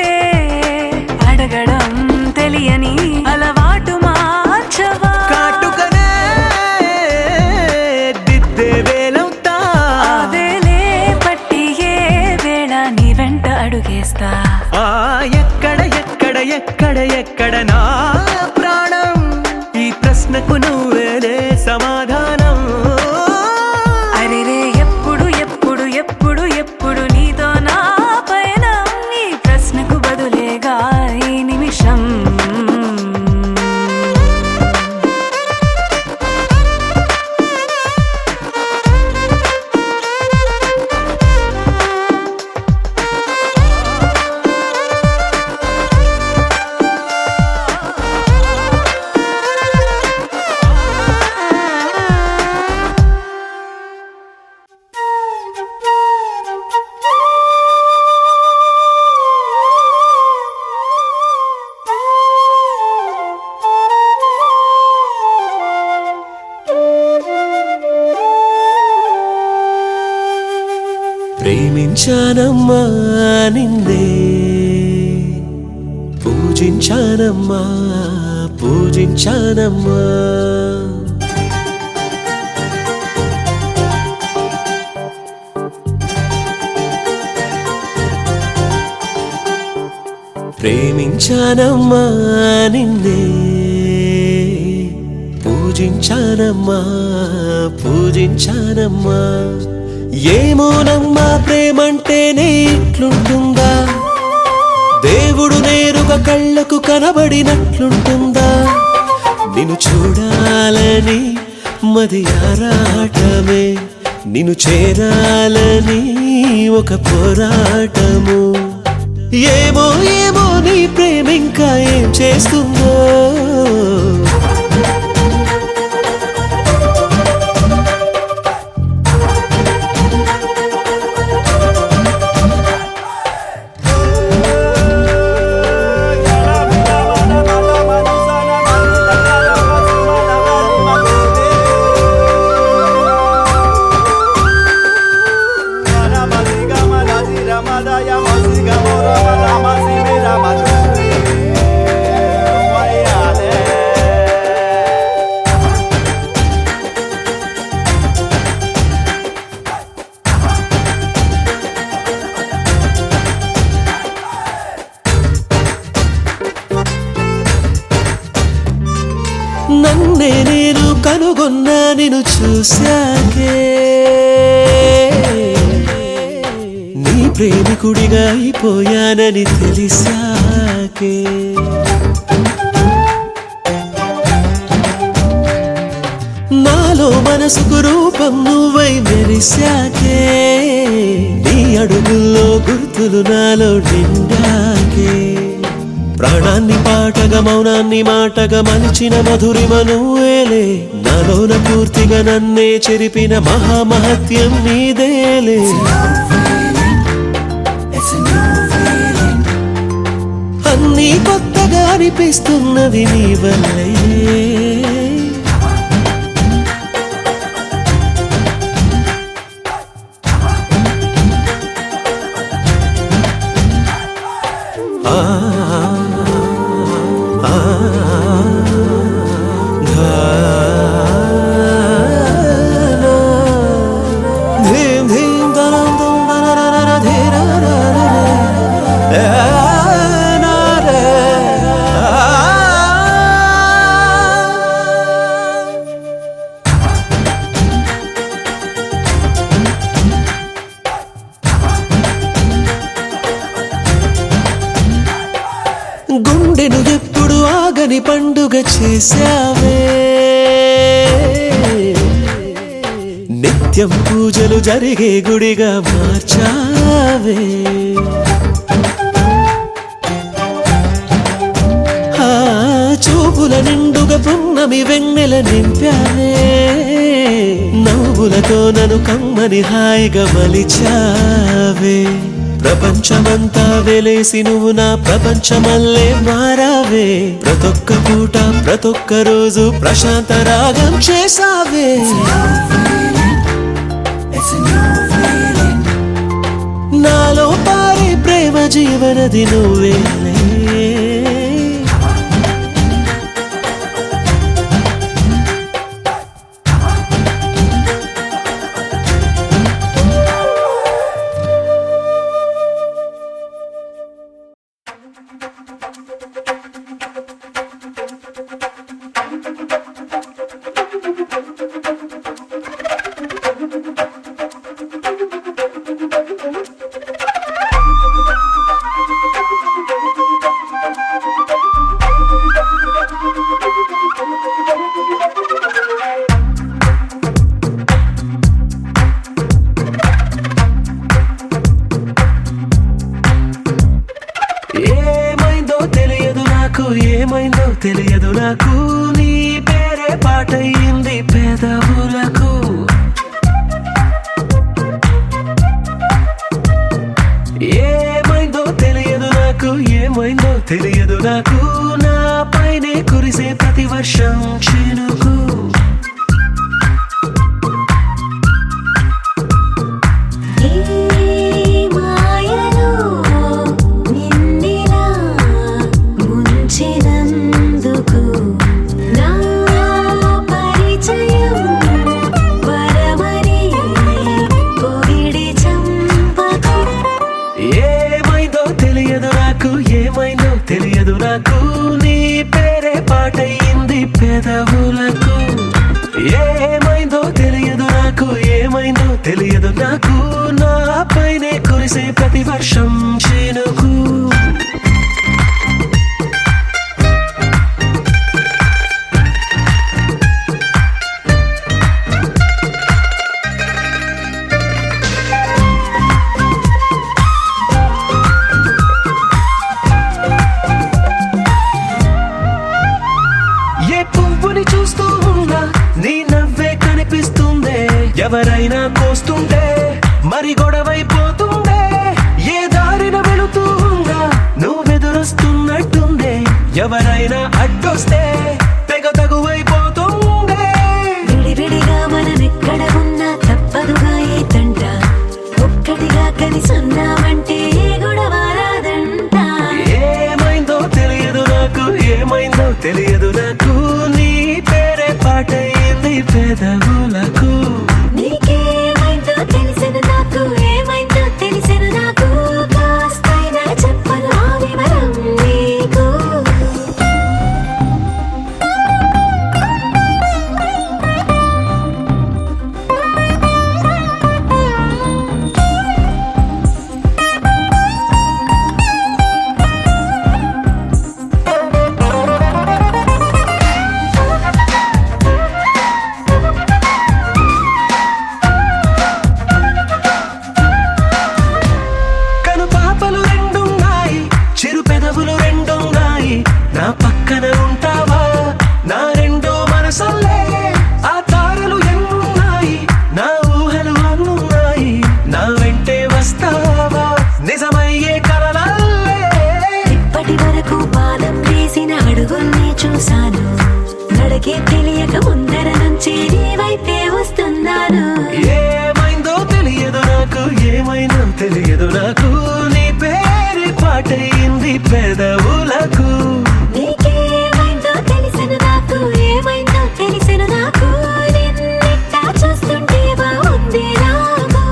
అడగడం తెలియని అలవాటు మార్చవా. కాటుకనే దిద్దే వేలవుతా, వేలే పట్టి ఏ వేళ నీ వెంట అడుగేస్తా. ఎక్కడ ఎక్కడ ఎక్కడ ఎక్కడ నా ప్రాణం, ఈ ప్రశ్నకు నువ్వేలే సమాధానం. అరెరే ఎప్పుడు ఎప్పుడు ఎప్పుడు ఎప్పుడు నీతో నా పైన, ఈ ప్రశ్నకు బదులేగా ఈ నిమిషం. ప్రేమించానమ్మా నిన్నే, పూజించానమ్మా పూజించానమ్మా. ప్రేమించానమ్మా నిన్నే, పూజించానమ్మా పూజించానమ్మా. ఏమోనమ్మా ప్రేమంటేనే ఇట్లుంటుందా, దేవుడు నేరుగా కళ్ళకు కనబడినట్లుంటుందా. నిన్ను చూడాలని మది ఆరాటమే, నిన్ను చేరాలని ఒక పోరాటము. ఏమో ఏమో నీ ప్రేమ ఇంకా ఏం చేస్తుందో. నన్నే నేను కనుగొన్నా నిన్ను చూశాకే, నీ ప్రేమికుడిగా అయిపోయానని తెలిసాకే. నాలో మనసుకు రూపం నువ్వై మెరిశాకే, నీ అడుగుల్లో గుర్తులు నాలో నిండాకే. ప్రాణాన్ని పాటగా మౌనాన్ని మాటగా మలిచిన మధురిమ నువ్వేలే, నాలోన పూర్తిగా నన్నే చెరిపిన మహామహత్యం నీదేలే. అన్నీ కొత్తగా అనిపిస్తున్నది నీ వల్లే. ధీమ్ ధనం ధం ధన ధీర కమ్మని పండుగ చేశావే నిత్యం పూజలు జరిగే గుడిగా మార్చావే చూపుల నిండుగా పున్నమి వెన్నెల నింపావే నవ్వులతో నన్ను కమ్మని హాయిగా మలిచావే ప్రపంచమంతా వెలేసి నువ్వు నా ప్రపంచమల్లే మారావే ప్రతొక్క పూట ప్రతొక్క రోజు ప్రశాంత రాగం చేసావే నాలో పారే ప్రేమ జీవనది నువ్వేలే ఏమైందో తెలియదు నాకు నీ పేరే పాటయింది పెదవులకు ఏమైందో తెలియదు నాకు ఏమైందో తెలియదు నాకు నా పైనే కురిసే ప్రతి వర్షం చినుకు తెలియదు నాకు నీ పేరే పాటయింది పెదవులకు ఏమైందో తెలియదు నాకు ఏమైందో తెలియదు నాకు నా పైనే కురిసే ప్రతి వర్షం చినుకు ఎవరైనా కోస్తుంటే మరి గొడవైపోతుందే ఏ దారిన వెళుతుందా నువ్వెదురొస్తున్నట్టుందే ఎవరైనా అడ్డొస్తే తెగ తగువైపోతుందే విడివిడిగా మనమెక్కడ ఉన్నా తప్పదుగా ఏ తంట ఒక్కటిగా కలిసి ఉన్నామంటే గొడవ రాదంట ఏమైందో తెలియదు నాకు ఏమైందో తెలియదు నాకు నీ పేరే పాటయింది పెదవులకు నీకేమైందో తెలిసెను నాకు ఏమైందో తెలిసెను నాకు కాస్తైనా చెప్పను ఆ వివరం నీకు నా పక్కన ఉంటావా నా రెండో మనసల్లే ఆ తారలు ఎన్నున్నాయి నా ఊహలు అన్నున్నాయి నా వెంటే వస్తావా నిజమయ్యే కలలల్లే ఇప్పటి వరకు పాదం వేసిన అడుగుల్ని చూశాను నడకే తెలియక ముందర నుంచి నీ వైపే వస్తున్నాను ఏమైందో తెలియదు నాకు ఏమైందో తెలియదు నాకు నీ పేరు పాటయింది పెదవులకు నీకేమైందో తెలిసెను నాకు ఏమైందో తెలిసెను నాకు నిన్నెట్టా చూస్తుంటే బాగుంది నాకు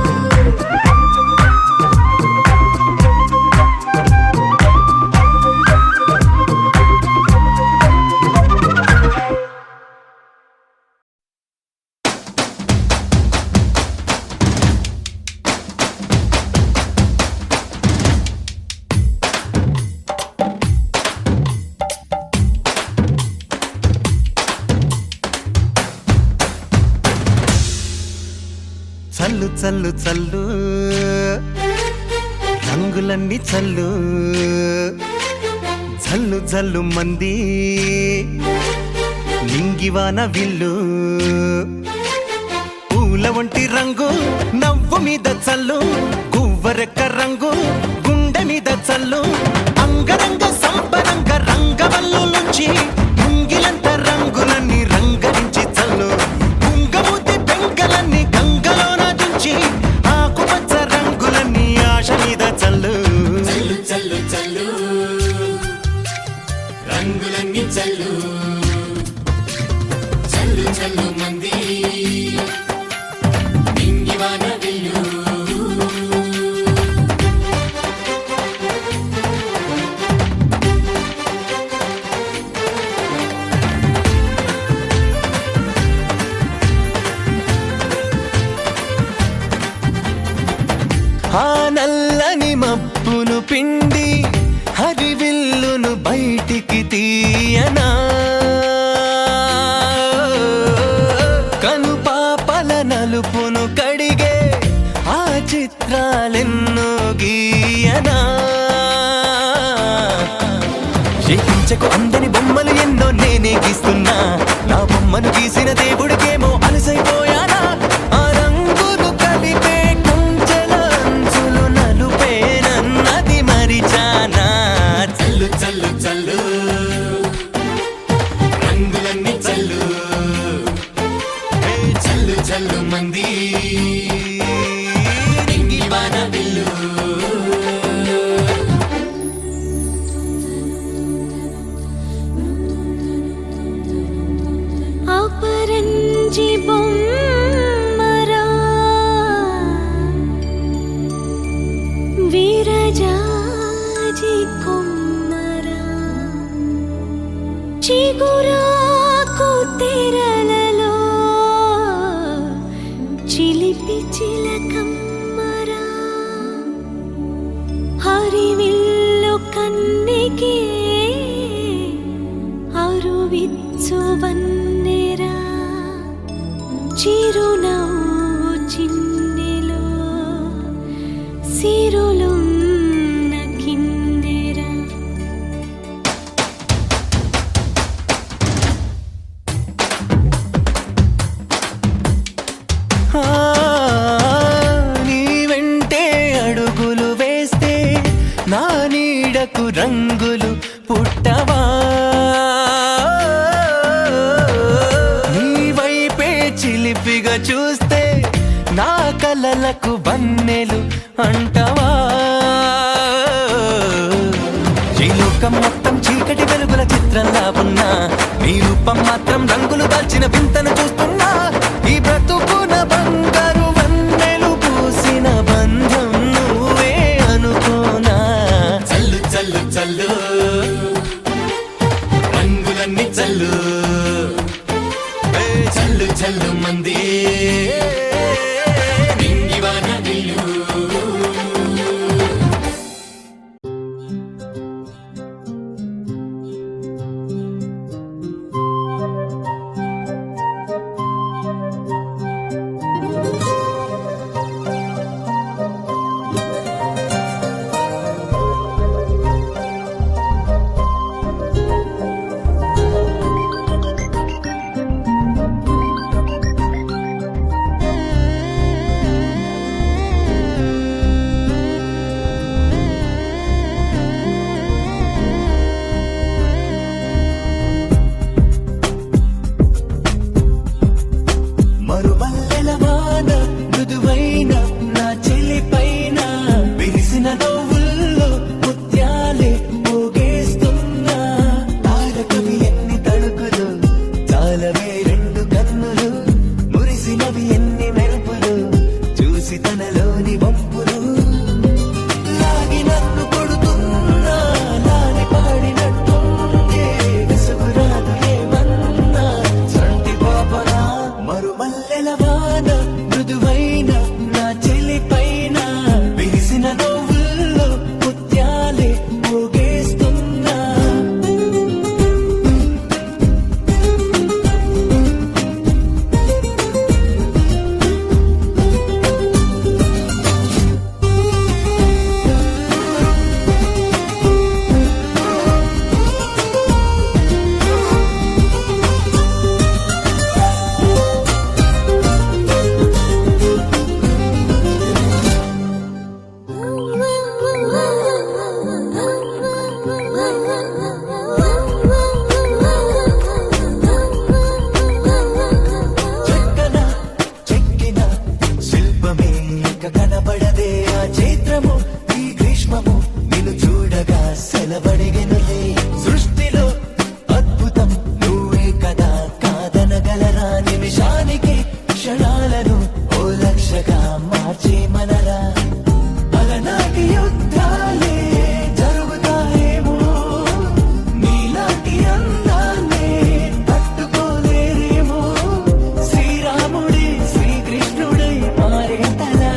చల్లు చల్లు రంగులన్నీ చల్లు జల్లు జల్లు మంది నింగివాన విల్లు పూల వంటి రంగు నవ్వు మీద చల్లు గువ్వరెక్క రంగు గుండె మీద చల్లు అంగరంగ సంపరంగ రంగవల్లు నుంచి ముంగిలంత రంగులన్నీ రంగరించి చల్లు కుంగమూతి పెంకలన్నీ గంగలోన దుంచి ఆకుపచ్చ రంగులన్నీ ఆశ మీద చల్లు చల్లు చల్లు రంగులన్నీ చల్లు చల్లు చల్లు మంది నింగివాన విల్లు ఆ నల్లని మబ్బును పిండి హరివిల్లును బయటికి తీయనా కను పాపల నలుపును కడిగే ఆ చిత్రాలెన్నో గీయనా చేయించకు అందని బొమ్మలు ఎన్నో నేనే గీస్తున్నా నా బొమ్మను గీసిన దేవుడికేమో అలసైపోయానా ఆ రంగులు కలిపే కుంచెల అంచులు నలుపేనన్నది మరిచానా చల్లు చల్లు చల్లు రంగులన్నీ చల్లు చల్లు చల్లు మంది నింగివాన విల్లు అపరంజి బొమ్మరా విరజాజి కొమ్మరా చిగురాకు తెరలలో చిలిపి చిలకమ్మరా హరివిల్లు కన్నికే అరువిచ్చు వన్నెరా చిరునవ్వు చిన్నెలో సిరులున్న కిన్నెరా ఆ, నీ వెంటే అడుగులు వేస్తే నా నీడకు రంగులు పుట్టవా నీ వైపే చిలిపిగా చూస్తే నా కలలకు వన్నెలు అంటవా ఈ లోకం మొత్తం చీకటి వెలుగుల చిత్రంలా ఉన్నా నీ రూపం మాత్రం రంగులు దాల్చిన వింతను చూస్తున్నా ఈ బ్రతుకున బంగారు వన్నెలు పూసిన బంధం నువ్వే అనుకోనా చల్లు చల్లు చల్లు రంగులన్నీ చల్లు చల్లు చల్లు మంది నింగివాన విల్లు సెలవడిగెనులే సృష్టిలో అద్భుతం నువ్వే కదా కాదనగలరా నిమిషానికి క్షణాలను ఓ లక్షగా మార్చే మనరా అలనాటి యుద్ధాలే జరుగుతాయేమో నీలాంటి అందాన్నే తట్టుకోలేరేమో శ్రీరాముడే శ్రీకృష్ణుడై మారేంతలా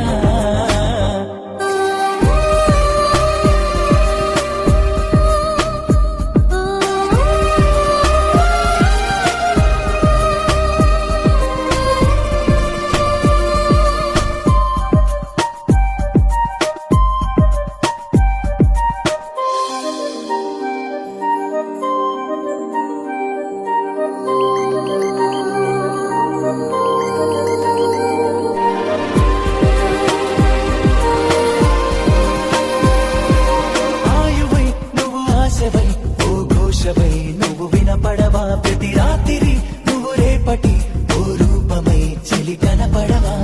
ఆయువై నువ్వు ఆశవై ఓ ఘోషవై నువ్వు వినపడవా ప్రతి రాత్రి నువ్వు రేపటి ఓ రూపమై చెలి కనపడవా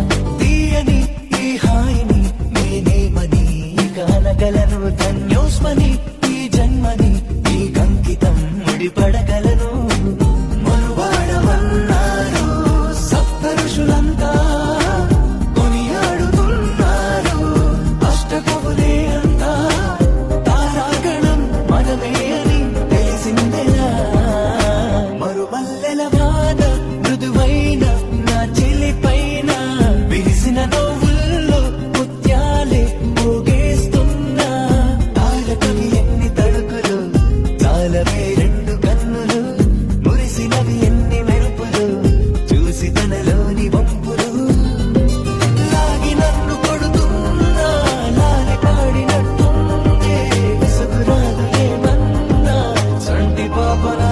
తీయని ఈ హాయిని నేనేమని కానగలను ధన్యోస్మని ఈ జన్మని ఈ కంకితం ముడిపడగలను మనువాడమన్నారు సప్త ఋషులంతా కొనియాడుతున్నారు అష్టకవులే అంతా తారాగణం మనమే అని తెలిసిందెలా మరుమల్లెల వాన మృదువైన నా చెలి పైన విరిసిన నవ్వుల్లో ముత్యాలే మోగేస్తున్నా తారకవి ఎన్ని తడుకులు చాలవే రెండు కన్నులు మురిసినవి ఎన్ని మెరుపులు చూసి తనలోని వంపులు లాగి నన్ను కొడుతున్నా లాలి పాడినట్టుందే విసుగురాలు ఏమన్నా చంటి పాపనా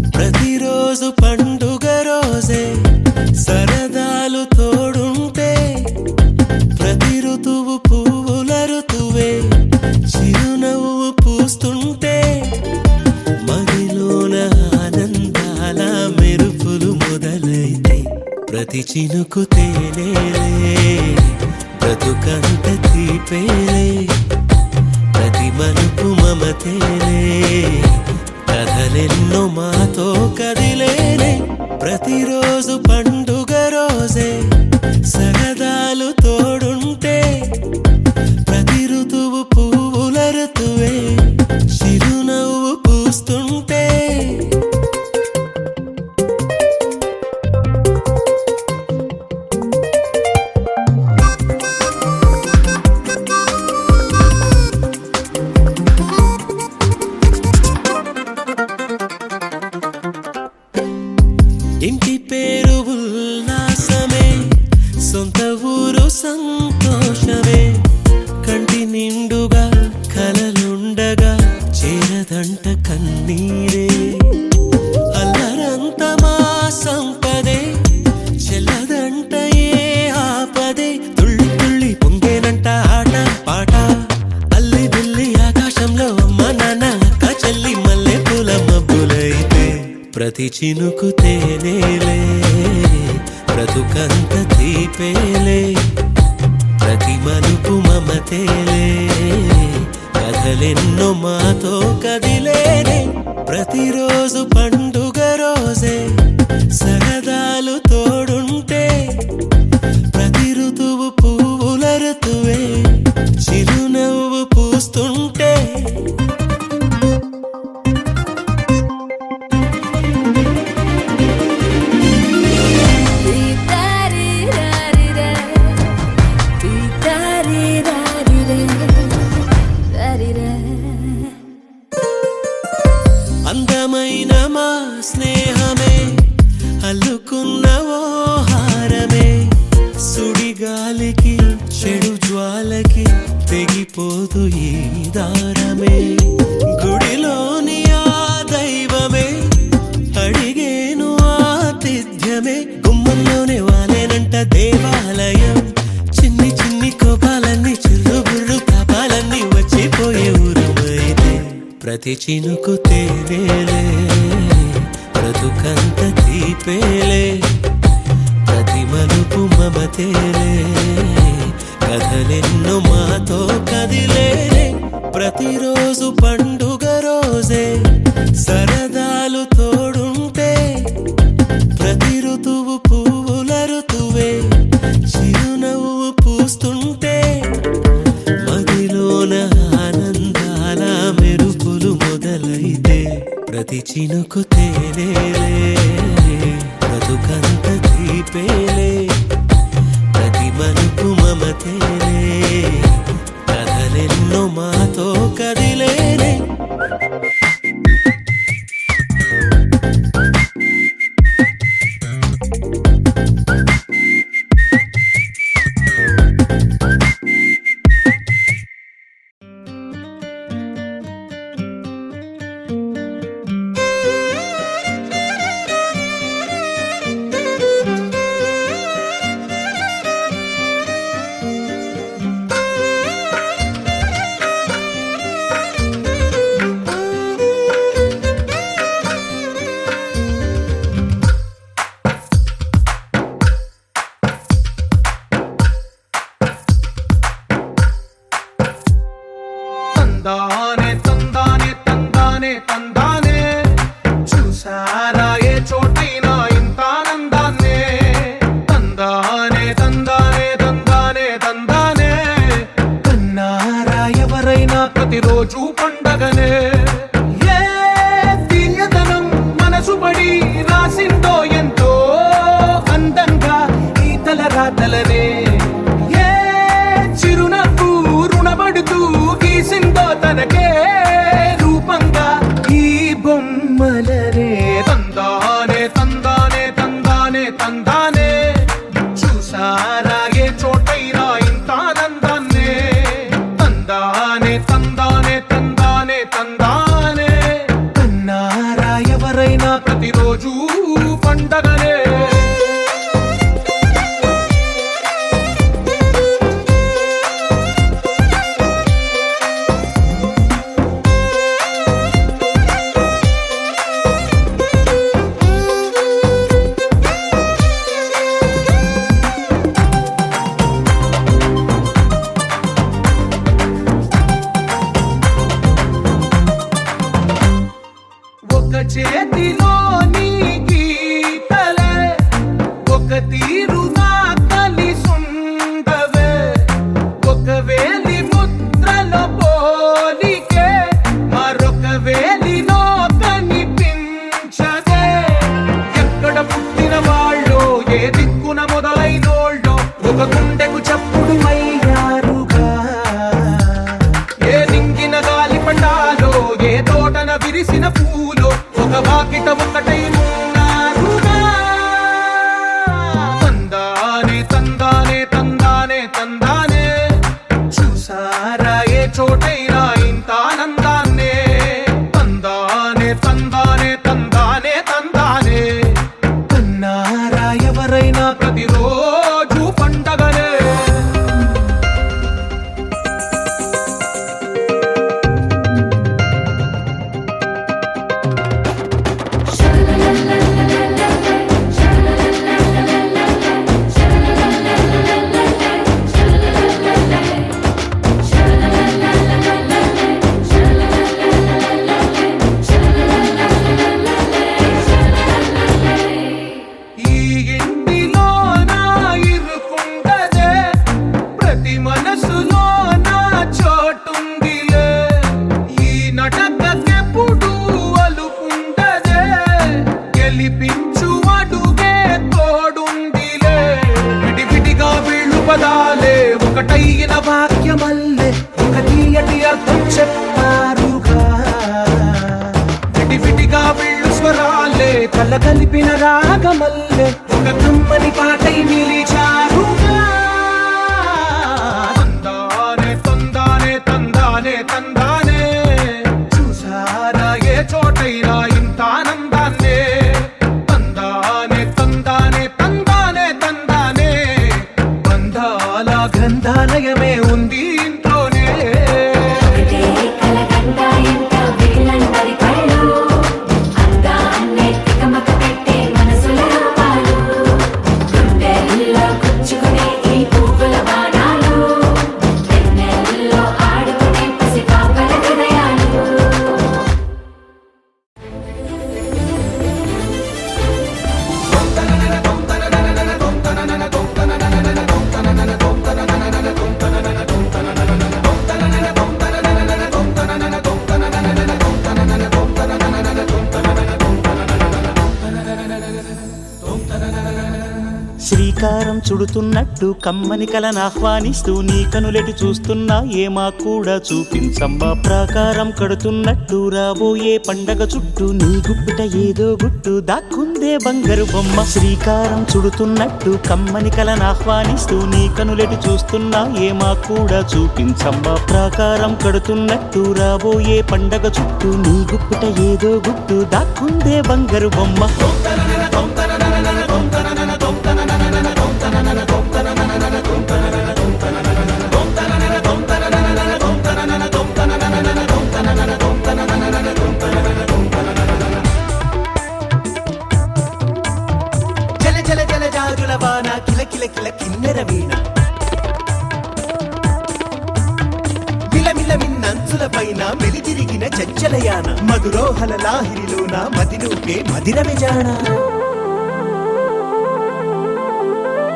ప్రతిరోజు పండుగ రోజే సరదాలు తోడుంటే ప్రతి ఋతువు పువ్వుల ఋతువే చిరునవ్వు పూస్తుంటే మదిలోన ఆనందాల మెరుపులు మొదలైతే ప్రతి చినుకు తేనేలే బ్రతుకంత తీపేలే ప్రతి మలుపు మమతేలే కథలెన్నో మాతో కదిలేనే ప్రతిరోజు పండుగ రోజే సరదాలు తోడుంటే ప్రతి ఋతువు పువ్వుల ఋతువే చిరునవ్వు పూస్తుంటే ఇంటి పేరు ఉల్లాసమే సొంత ఊరు సంతోషమే కంటి నిండుగా కలలుండగా చేరదంట కన్నీరే అల్లరంత మా సంపదే చెల్లదంట ఏ ఆపదే తుళ్ళి తుళ్ళి పొంగేనంట ఆట పాట అల్లి బిల్లి ఆకాశంలో అమ్మ నాన్న అక్క చెల్లి మల్లె పూల మబ్బులైతే ప్రతి చినుకు తేనేలే బ్రతుకంత తీపేలే ప్రతి మలుపు మమతేలే కథలెన్నో మాతో కదిలేనే ప్రతిరోజు పండుగ రోజే సరదాలు తోడుంటే ప్రతి ఋతువు పువ్వుల ఋతువే చిరునవ్వు పూస్తుంటే అందమైన మా స్నేహమే అల్లుకున్న ఓ ప్రతి చినుకు తేనేలే బ్రతుకంత తీపేలే ప్రతి మలుపు మమతేలే కథలెన్నో మాతో కదిలేలే ప్రతిరోజు పండుగ రోజే సరదాలు తోడుంటే ప్రతి ఋతువు పువ్వుల ఋతువే చిరునవ్వు పూస్తుంటే మదిలోన ఆనందాల మెరుపులు మొదలైతే ప్రతి చినుకు తేనేలే బ్రతుకంత తీపేలే ప్రతి మలుపు మమతేలే కథలెన్నో మాతో కదిలేలే తందానే తందానే తందానే తందానే చూసారా ఏ చోటైనా ఇంత ఆనందాన్నే తందానే తందానే తందానే తందానే కన్నారా ఎవరైనా ప్రతిరోజు పండగనే ఏ తీయదనం మనసు పడి రాసిందో ఎంతో అందంగా ఈ తలరాతలనే ఏ చిరునవ్వు రుణపడుతూ గీసిందో తనకే రూపంగా ఈ బొమ్మలనే తందానే తందానే తందానే తందానే చూసారా ఏ చోటైనా ఇంత ఆనందాన్నే తందానే తందానే తందానే తందానే కన్నారా ఎవరైనా ప్రతిరోజు పండగనే ఒక చేతిలో నీ గీతలే ఒక తీరుగా కలిసుండవే ఒక వేలి ముద్రలో పోలికే మరొక వేలిలో కనిపించదే ఎక్కడ పుట్టిన వాళ్ళో ఏ దిక్కున మొదలైనోళ్ళో ఒక గుండెకు చప్పుడు అయ్యారుగా ఏ నింగిన గాలి పండాలో ఏ తోటన విరిసిన పూలో ఒక వాకిట ఒకటై ఉన్నారుగా తందానే తందానే తందానే తందానే చూసారా ఏ చోటైనా ఇంత ఆనందాన్నే తందానే తందానే తందానే తందానే కన్నారా ఎవరైనా ప్రతిరోజు పండగనే ఈ ఇంటిలో నా ఇరుకుండదే ప్రతి మనసులో నా చోటుందిలే ఈ నటకెప్పుడు అలుకుండదే గెలిపించు అడుగే తోడుందిలే విడివిడిగా వీళ్ళు పదాలే ఒకటైన వాక్యమల్లే ఒక తీయటి అర్థం చెప్పారుగా విడివిడిగా వీళ్ళు స్వరాలే కళ్ళ కలిపిన రాగమల్లే ఒక కమ్మని పాటై నిలిచారుగా తందానే తందానే తందానే తందానే చూసారా ఏ చోటైనా ఇంత ఆనందాన్నే తందానే తందానే తందానే తందానే బంధాల గ్రంథాలయమే ఉంది ఇంట్లోనే కలగంట ఎంత వీళ్ళంట శ్రీకారం చుడుతున్నట్టు కమ్మని కలను ఆహ్వానిస్తూ నీ కనులెటి చూస్తున్నా ఏమా కూడా చూపించమ్మా ప్రాకారం కడుతున్నట్టు రాబోయే పండగ చుట్టూ నీ గుప్పిట ఏదో గుట్టు దాక్కుందే బంగారు బొమ్మ శ్రీకారం చుడుతున్నట్టు కమ్మని కలను ఆహ్వానిస్తూ నీ కనులెటి చూస్తున్నా ఏమా కూడా చూపించమ్మా ప్రాకారం కడుతున్నట్టు రాబోయే పండగ చుట్టూ నీ గుప్పిట ఏదో గుట్టు దాక్కుందే బంగారు బొమ్మ జల జల జల జాజుల వాన కిల కిల కిల కిన్నెర వీణ మిల మిల మిన్నంచుల పైన మెలితిరిగిన చంచలయాన మధురోహల లాహిరిలోన మదినూపే మదిర విజాణ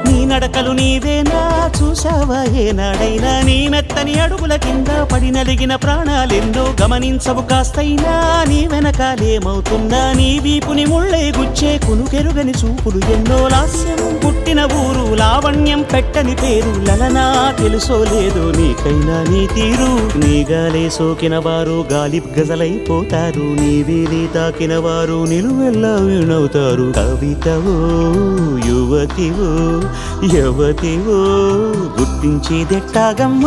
నీ నడకలు నీవేనా చూసావా ఏనాడైనా నీ మెత్తని అడుగుల కింద పడి నలిగిన ప్రాణాలెన్నో గమనించవు కాస్తైనా నీ వెనకాలేమవుతుందా నీ వీపుని ముళ్ళే గుచ్చే కునుకెరుగని చూపులు ఎన్నో లాస్యం పుట్టిన ఊరు లావణ్యం పెట్టని పేరు లలనా తెలుసో లేదో నీకైనా నీ తీరు నీ గాలే సోకిన వారు గాలి గజలైపోతారు నీ వేలి తాకిన వారు నిలువెల్లా వీణవుతారు కవితవో యువతివో యవతివో గుర్తించేదెట్టాగమ్మ